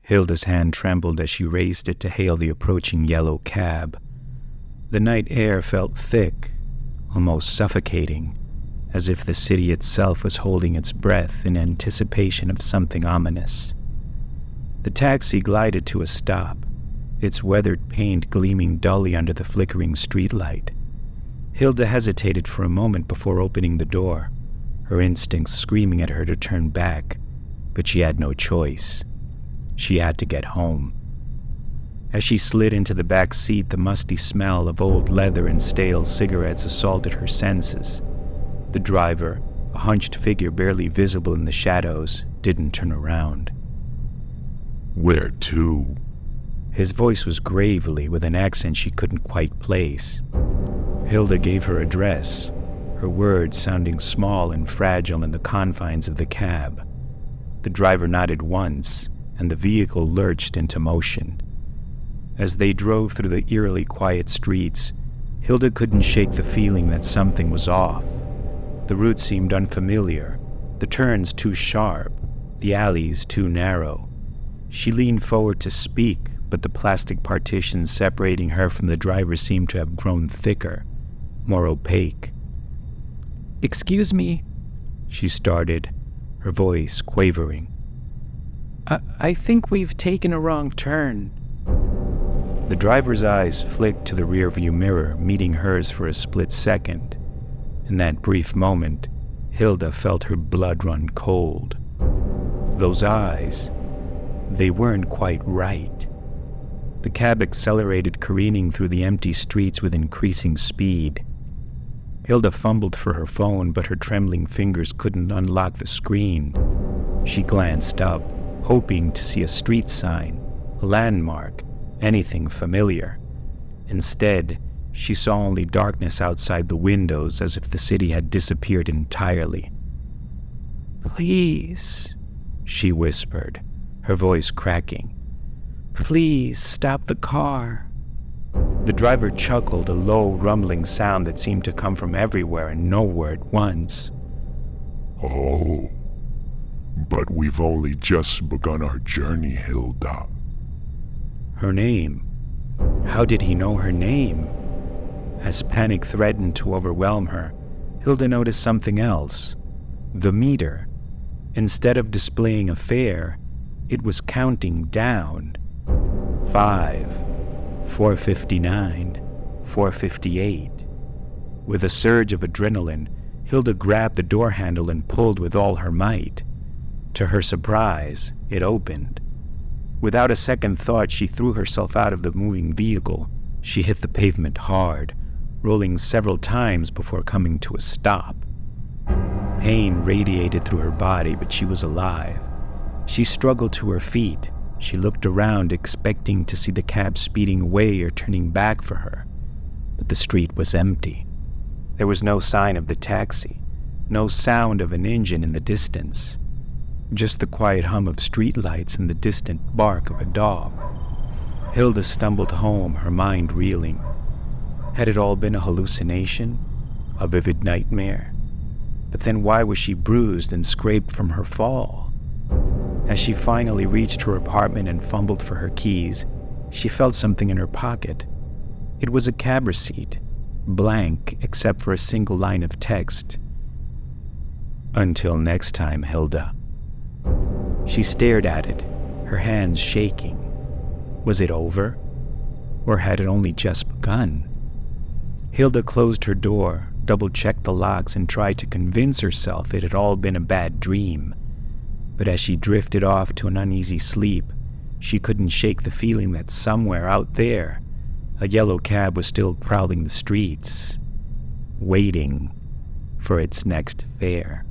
Hilda's hand trembled as she raised it to hail the approaching yellow cab. The night air felt thick, almost suffocating, as if the city itself was holding its breath in anticipation of something ominous. The taxi glided to a stop, its weathered paint gleaming dully under the flickering streetlight. Hilda hesitated for a moment before opening the door, her instincts screaming at her to turn back, but she had no choice. She had to get home. As she slid into the back seat, the musty smell of old leather and stale cigarettes assaulted her senses. The driver, a hunched figure barely visible in the shadows, didn't turn around. "Where to?" His voice was gravely, with an accent she couldn't quite place. Hilda gave her address, her words sounding small and fragile in the confines of the cab. The driver nodded once, and the vehicle lurched into motion. As they drove through the eerily quiet streets, Hilda couldn't shake the feeling that something was off. The route seemed unfamiliar, the turns too sharp, the alleys too narrow. She leaned forward to speak, but the plastic partitions separating her from the driver seemed to have grown thicker, more opaque. "Excuse me," she started, her voice quavering. I think we've taken a wrong turn." The driver's eyes flicked to the rearview mirror, meeting hers for a split second. In that brief moment, Hilda felt her blood run cold. Those eyes, they weren't quite right. The cab accelerated, careening through the empty streets with increasing speed. Hilda fumbled for her phone, but her trembling fingers couldn't unlock the screen. She glanced up, hoping to see a street sign, a landmark, anything familiar. Instead, she saw only darkness outside the windows, as if the city had disappeared entirely. "Please," she whispered, her voice cracking. "Please stop the car." The driver chuckled, a low, rumbling sound that seemed to come from everywhere and nowhere at once. "Oh, but we've only just begun our journey, Hilda." Her name. How did he know her name? As panic threatened to overwhelm her, Hilda noticed something else. The meter. Instead of displaying a fare, it was counting down. 5, 4:59, 4:58. With a surge of adrenaline, Hilda grabbed the door handle and pulled with all her might. To her surprise, it opened. Without a second thought, she threw herself out of the moving vehicle. She hit the pavement hard, rolling several times before coming to a stop. Pain radiated through her body, but she was alive. She struggled to her feet. She looked around, expecting to see the cab speeding away or turning back for her. But the street was empty. There was no sign of the taxi, no sound of an engine in the distance. Just the quiet hum of streetlights and the distant bark of a dog. Hilda stumbled home, her mind reeling. Had it all been a hallucination? A vivid nightmare? But then why was she bruised and scraped from her fall? As she finally reached her apartment and fumbled for her keys, she felt something in her pocket. It was a cab receipt, blank except for a single line of text. "Until next time, Hilda." She stared at it, her hands shaking. Was it over? Or had it only just begun? Hilda closed her door, double-checked the locks, and tried to convince herself it had all been a bad dream. But as she drifted off to an uneasy sleep, she couldn't shake the feeling that somewhere out there, a yellow cab was still prowling the streets, waiting for its next fare.